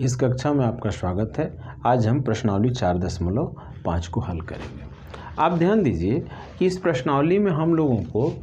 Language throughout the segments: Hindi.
इस कक्षा में आपका स्वागत है। आज हम प्रश्नावली 4.5 को हल करेंगे। आप ध्यान दीजिए कि इस प्रश्नावली में हम लोगों को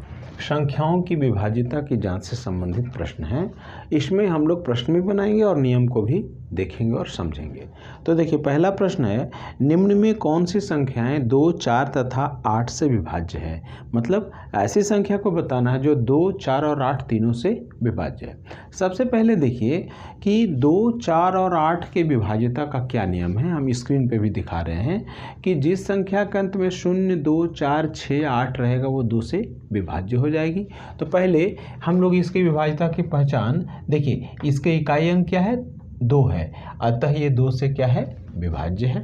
संख्याओं की विभाज्यता की जांच से संबंधित प्रश्न हैं। इसमें हम लोग प्रश्न भी बनाएंगे और नियम को भी देखेंगे और समझेंगे। तो देखिए, पहला प्रश्न है, निम्न में कौन सी संख्याएं 2, 4 तथा 8 से विभाज्य है। मतलब ऐसी संख्या को बताना है जो 2, 4 और 8 तीनों से विभाज्य है। सबसे पहले देखिए कि 2, 4 और 8 के विभाज्यता का क्या नियम है। हम स्क्रीन पे भी दिखा रहे हैं कि जिस संख्या के अंत में 0, 2, 4, 6, 8 रहेगा वो 2 से विभाज्य हो जाएगी। तो पहले हम लोग इसकी विभाज्यता की पहचान देखिए, इसके इकाई अंक क्या है, 2 है, अतः ये 2 से क्या है, विभाज्य है।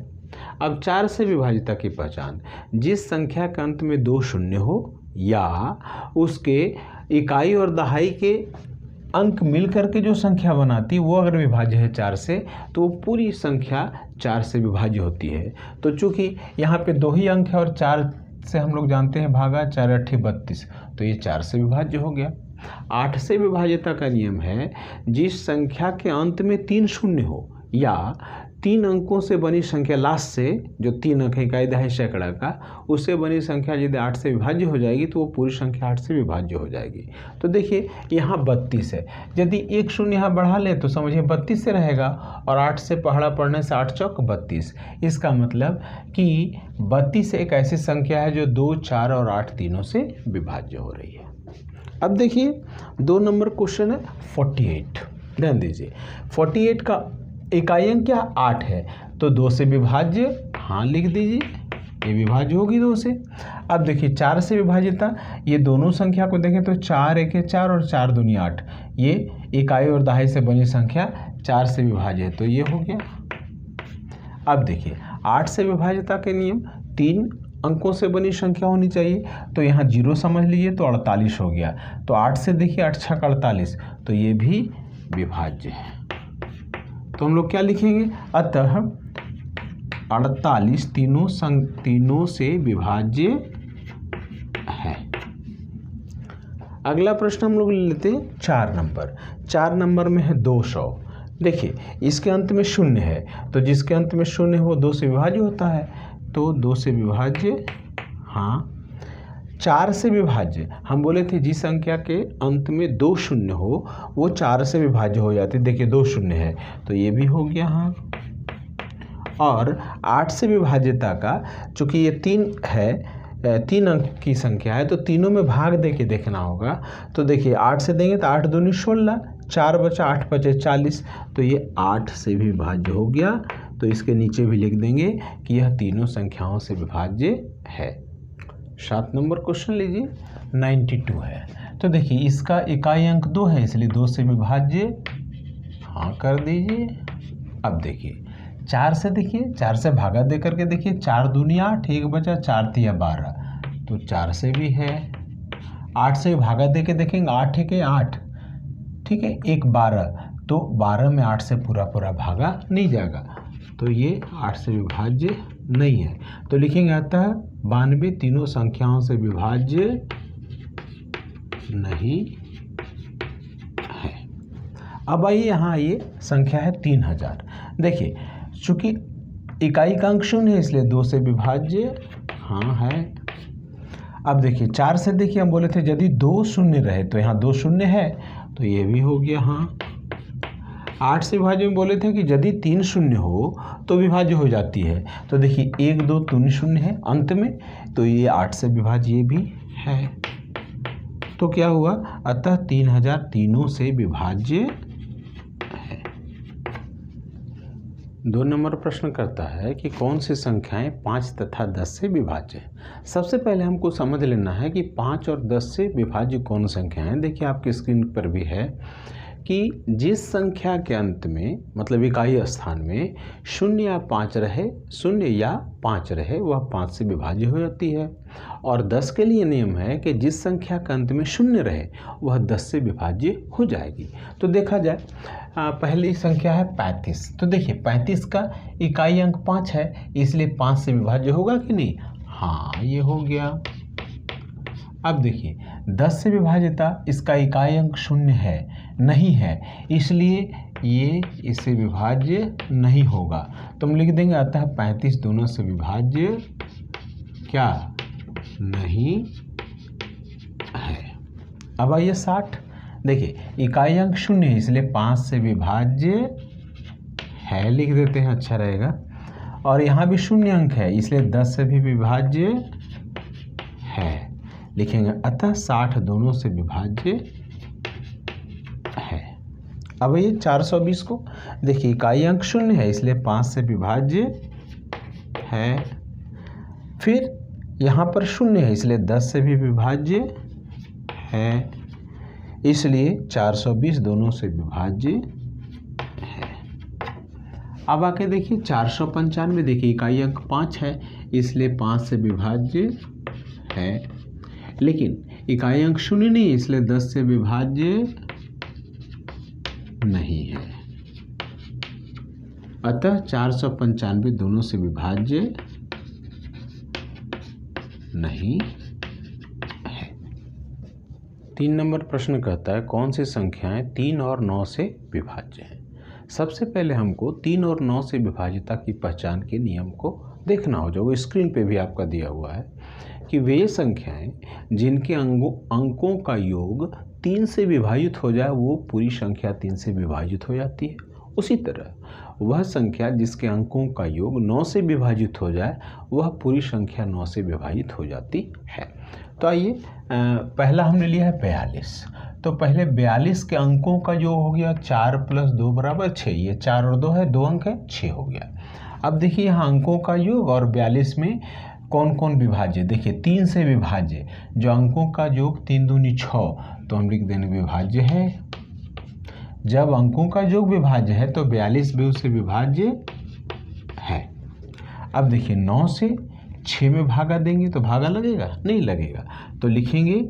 अब 4 से विभाज्यता की पहचान, जिस संख्या के अंत में 2 शून्य हो या उसके इकाई और दहाई के अंक मिलकर के जो संख्या बनाती है वो अगर विभाज्य है 4 से, तो वो पूरी संख्या 4 से विभाज्य होती है। तो चूंकि यहाँ पे 2 ही अंक है और 4 से हम लोग जानते हैं भागा, 4 8 32, तो ये 4 से विभाज्य हो गया। 8 से विभाज्यता का नियम है, जिस संख्या के अंत में 3 शून्य हो या 3 अंकों से बनी संख्या, लास्ट से जो 3 अंक है, इकाई दहाई सैकड़ा का, उससे बनी संख्या यदि 8 से विभाज्य हो जाएगी तो वो पूरी संख्या 8 से विभाज्य हो जाएगी। तो देखिए यहाँ 32 है, यदि 1 शून्य यहाँ बढ़ा ले तो समझिए 32 से रहेगा, और 8 से पहाड़ा पढ़ने से 8 चौक 32। इसका मतलब कि 32 एक ऐसी संख्या है जो 2, 4 और 8 तीनों से विभाज्य हो रही है। अब देखिए 2 नंबर क्वेश्चन है 48। ध्यान दीजिए, 48 का इकाई अंक क्या, 8 है, तो 2 से विभाज्य, हाँ लिख दीजिए, ये विभाज्य होगी 2 से। अब देखिए 4 से विभाज्यता, ये दोनों संख्या को देखें तो 4 1 4 और 4 दूनी 8, ये इकाई और दहाई से बनी संख्या 4 से विभाज्य है, तो ये हो गया। अब देखिए 8 से विभाज्यता के नियम, 3 अंकों से बनी संख्या होनी चाहिए, तो यहाँ 0 समझ लीजिए, तो 48 हो गया। तो 8 से देखिए 8 6 48, तो ये भी विभाज्य है। तो हम लोग क्या लिखेंगे, अतः 48 तीनों से विभाज्य है। अगला प्रश्न हम लोग लेते हैं 4 नंबर। 4 नंबर में है 200। देखिए इसके अंत में 0 है, तो जिसके अंत में 0 है वो 2 से विभाज्य होता है, तो 2 से विभाज्य, हाँ। 4 से विभाज्य, हम बोले थे जिस संख्या के अंत में 2 शून्य हो वो 4 से विभाज्य हो जाती है। देखिए 2 शून्य है, तो ये भी हो गया, हाँ। और 8 से विभाज्यता का, चूँकि ये 3 है, 3 अंक की संख्या है, तो तीनों में भाग दे के देखना होगा। तो देखिए 8 से देंगे तो 8 दूनी 16, 4 बचा 8 बचे 40, तो ये 8 से भी विभाज्य हो गया। तो इसके नीचे भी लिख देंगे कि यह तीनों संख्याओं से विभाज्य है। 7 नंबर क्वेश्चन लीजिए, 92 है। तो देखिए इसका इकाई अंक 2 है, इसलिए 2 से विभाज्य, हाँ कर दीजिए। अब देखिए 4 से, देखिए 4 से भागा दे करके देखिए, 4 दूनी 8, 1 बचा 4 3 12, तो 4 से भी है। 8 से भागा दे के देखेंगे, 8 1 8, ठीक है, 1 12, तो 12 में 8 से पूरा भागा नहीं जाएगा, तो ये 8 से विभाज्य नहीं है। तो लिखेंगे अतः 92 तीनों संख्याओं से विभाज्य नहीं है। अब आइए, यहाँ आइए, संख्या है 3000। देखिए चूंकि इकाई का अंक 0 है इसलिए 2 से विभाज्य, हाँ है। अब देखिए 4 से, देखिए हम बोले थे यदि 2 शून्य रहे, तो यहाँ 2 शून्य है, तो ये भी हो गया, हाँ। 8 से विभाज्य में बोले थे कि यदि 3 शून्य हो तो विभाज्य हो जाती है, तो देखिए 1 2 3 शून्य है अंत में, तो ये 8 से विभाज्य ये भी है। तो क्या हुआ, अतः 3000 तीनों से विभाज्य है। 2 नंबर प्रश्न करता है कि कौन सी संख्याएं 5 तथा 10 से विभाज्य है। सबसे पहले हमको समझ लेना है कि 5 और 10 से विभाज्य कौन संख्या है। देखिए आपकी स्क्रीन पर भी है कि जिस संख्या के अंत में, मतलब इकाई स्थान में 0 या 5 रहे, 0 या 5 रहे, वह 5 से विभाज्य हो जाती है। और 10 के लिए नियम है कि जिस संख्या के अंत में 0 रहे वह 10 से विभाज्य हो जाएगी। तो देखा जाए, पहली संख्या है 35। तो देखिए 35 का इकाई अंक 5 है, इसलिए 5 से विभाज्य होगा कि नहीं, हाँ ये हो गया। अब देखिए 10 से विभाज्यता, इसका इकाई अंक 0 है, नहीं है, इसलिए ये इससे विभाज्य नहीं होगा, तो हम लिख देंगे अतः 35 दोनों से विभाज्य क्या नहीं है। अब आइए 60, देखिए इकाई अंक 0 है इसलिए 5 से विभाज्य है, लिख देते हैं, अच्छा रहेगा। और यहाँ भी 0 अंक है इसलिए 10 से भी विभाज्य है, लिखेंगे अतः 60 दोनों से विभाज्य है। अब ये 420 को देखिए इकाई अंक 0 है इसलिए 5 से विभाज्य है, फिर यहाँ पर 0 है इसलिए 10 से भी विभाज्य है, इसलिए 420 दोनों से विभाज्य है। अब आके देखिए 495, देखिए इकाई अंक 5 है इसलिए 5 से विभाज्य है, लेकिन इकाई अंक 0 नहीं है इसलिए 10 से विभाज्य नहीं है, अतः 495 दोनों से विभाज्य नहीं है। 3 नंबर प्रश्न कहता है कौन सी संख्याएं 3 और 9 से विभाज्य हैं। सबसे पहले हमको 3 और 9 से विभाज्यता की पहचान के नियम को देखना हो, जो स्क्रीन पे भी आपका दिया हुआ है कि वे संख्याएं जिनके अंकों का योग 3 से विभाजित हो जाए वो पूरी संख्या 3 से विभाजित हो जाती है। उसी तरह वह संख्या जिसके अंकों का योग 9 से विभाजित हो जाए वह पूरी संख्या 9 से विभाजित हो जाती है। तो आइए पहला हमने लिया है 42, तो पहले 42 के अंकों का योग हो गया 4 + 2 = 6, ये 4 और 2 है, 2 अंक है, 6 हो गया। अब देखिए यहाँ अंकों का योग और 42 में कौन कौन विभाज्य, देखिए 3 से विभाज्य, जो अंकों का योग 3 दूनी 6, तो हम लिख देंगे विभाज्य है। जब अंकों का योग विभाज्य है तो 42 भी उससे विभाज्य है। अब देखिए 9 से 6 में भागा देंगे तो भागा लगेगा, नहीं लगेगा, तो लिखेंगे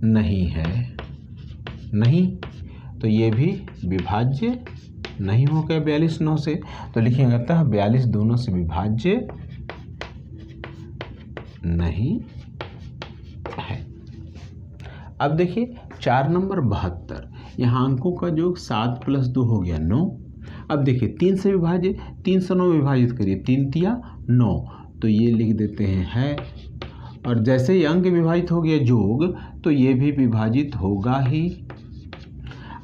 नहीं है, नहीं, तो ये भी विभाज्य नहीं हो गया 42 9 से, तो लिखेंगे अतः 42 दोनों से विभाज्य नहीं है। अब देखिए 4 नंबर 72, यहाँ अंकों का योग 7 + 2 हो गया 9। अब देखिए 3 से विभाज्य, 3 से 9 विभाजित करिए, 3 तिया 9, तो ये लिख देते हैं है। और जैसे ही अंक विभाजित हो गया जोग, तो ये भी विभाजित होगा ही।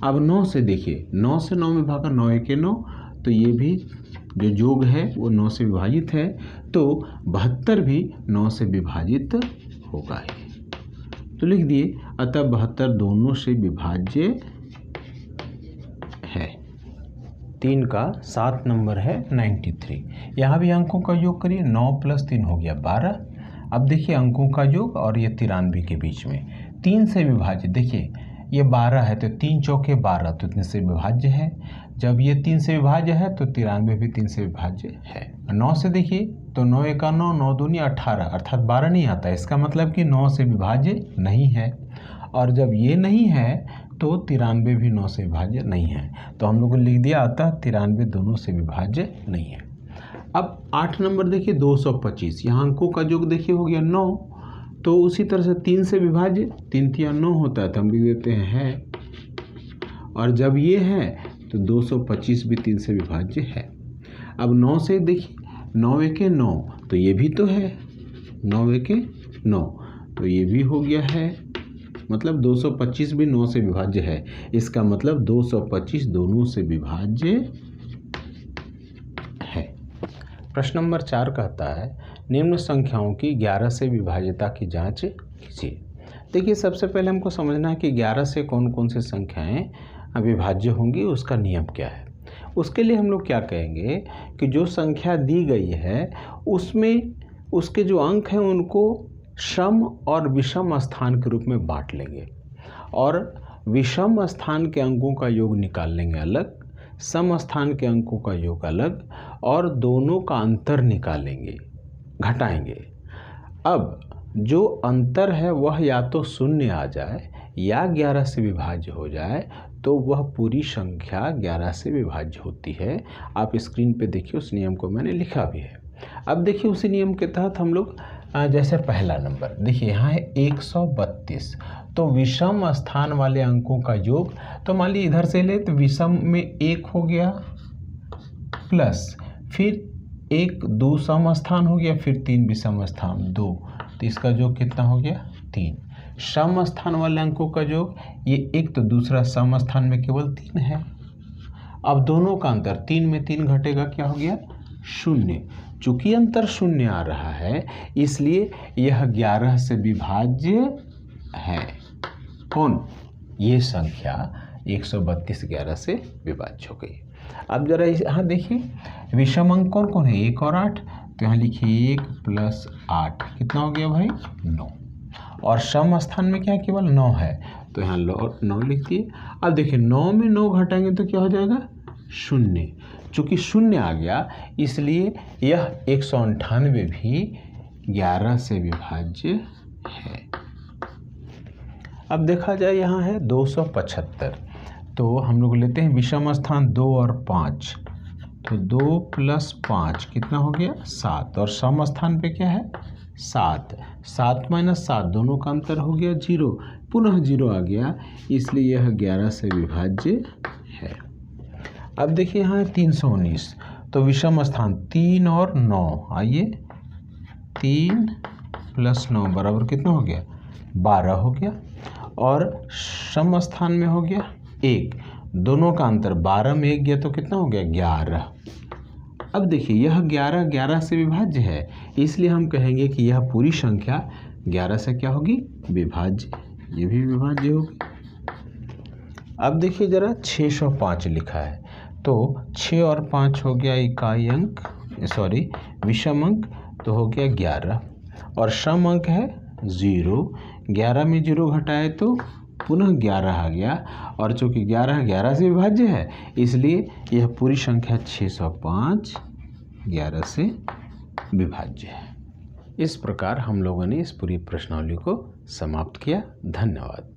अब 9 से देखिए, 9 से 9 में भागा 9 × 9, तो ये भी जो जोग है वो 9 से विभाजित है, तो 72 भी 9 से विभाजित होगा ही। तो लिख दिए अतः 72 दोनों से विभाज्य है। 3 का 7 नंबर है 93, यहाँ भी अंकों का योग करिए, 9 + 3 हो गया 12। अब देखिए अंकों का योग और ये 93 के बीच में 3 से विभाज्य, देखिए ये 12 है तो 3 चौके 12, तो 3 से विभाज्य है। जब ये 3 से विभाज्य है तो 93 भी 3 से विभाज्य है। 9 से देखिए तो 9 × 1 = 9, 9 दूनी 18, अर्थात 12 नहीं आता, इसका मतलब कि 9 से विभाज्य नहीं है। और जब ये नहीं है तो 93 भी 9 से विभाज्य नहीं है, तो हम लोगों ने लिख दिया अतः 93 दोनों से विभाज्य नहीं है। अब 8 नंबर देखिए 225, यहाँ अंकों का योग देखिए हो गया 9, तो उसी तरह से 3 से विभाज्य, 3 तिया 9 होता है, तो हम लिख देते हैं है। और जब ये है तो 225 भी 3 से विभाज्य है। अब 9 से देखिए, 9 × 1 = 9, तो ये भी तो है, 9 × 1 = 9, तो ये भी हो गया है, मतलब 225 भी 9 से विभाज्य है। इसका मतलब 225 दोनों से विभाज्य है। प्रश्न नंबर 4 कहता है निम्न संख्याओं की 11 से विभाज्यता की जांच कीजिए। देखिए सबसे पहले हमको समझना है कि 11 से कौन कौन सी संख्याएं अविभाज्य होंगी, उसका नियम क्या है। उसके लिए हम लोग क्या कहेंगे कि जो संख्या दी गई है उसमें उसके जो अंक हैं उनको सम और विषम स्थान के रूप में बांट लेंगे, और विषम स्थान के अंकों का योग निकाल लेंगे अलग, सम स्थान के अंकों का योग अलग, और दोनों का अंतर निकालेंगे, घटाएंगे। अब जो अंतर है वह या तो 0 आ जाए या 11 से विभाज्य हो जाए, तो वह पूरी संख्या 11 से विभाज्य होती है। आप स्क्रीन पे देखिए, उस नियम को मैंने लिखा भी है। अब देखिए उसी नियम के तहत हम लोग जैसे पहला नंबर देखिए यहाँ है 132, तो विषम स्थान वाले अंकों का योग, तो मान लीजिए इधर से ले तो विषम में 1 हो गया प्लस फिर 1 2 सम स्थान हो गया, फिर 3 विषम स्थान 2, तो इसका योग कितना हो गया 3। सम स्थान वाले अंकों का योग ये 1 तो दूसरा सम स्थान में केवल 3 है। अब दोनों का अंतर 3 में 3 घटेगा, क्या हो गया 0। चूंकि अंतर 0 आ रहा है इसलिए यह 11 से विभाज्य है। कौन? ये संख्या 132 11 से विभाज्य हो गई। अब जरा यहाँ देखिए विषम अंक कौन कौन है, 1 और 8, तो यहाँ लिखिए 1 + 8 कितना हो गया भाई 9, और सम स्थान में क्या केवल 9 है, तो यहाँ 9 लिख दिए। अब देखिए 9 में 9 घटाएंगे तो क्या हो जाएगा 0। चूँकि 0 आ गया इसलिए यह 198 भी 11 से विभाज्य है। अब देखा जाए यहाँ है 275, तो हम लोग लेते हैं विषम स्थान 2 और 5, तो 2 + 5 कितना हो गया 7, और सम स्थान पे क्या है 7, 7 - 7 दोनों का अंतर हो गया 0, पुनः 0 आ गया इसलिए यह 11 से विभाज्य है। अब देखिए यहाँ है 319, तो विषम स्थान 3 और 9, आइए 3 + 9 बराबर कितना हो गया 12 हो गया, और सम स्थान में हो गया 1, दोनों का अंतर 12 में 1 गया तो कितना हो गया 11। अब देखिए यह 11 11 से विभाज्य है, इसलिए हम कहेंगे कि यह पूरी संख्या 11 से क्या होगी विभाज्य, ये भी विभाज्य होगी। अब देखिए जरा 605 लिखा है, तो 6 और 5 हो गया इकाई अंक, सॉरी विषम अंक, तो हो गया 11, और सम अंक है 0, 11 में 0 घटाए तो पुनः 11 आ गया, और चूँकि 11 11 से विभाज्य है इसलिए यह पूरी संख्या 605 11 से विभाज्य है। इस प्रकार हम लोगों ने इस पूरी प्रश्नावली को समाप्त किया। धन्यवाद।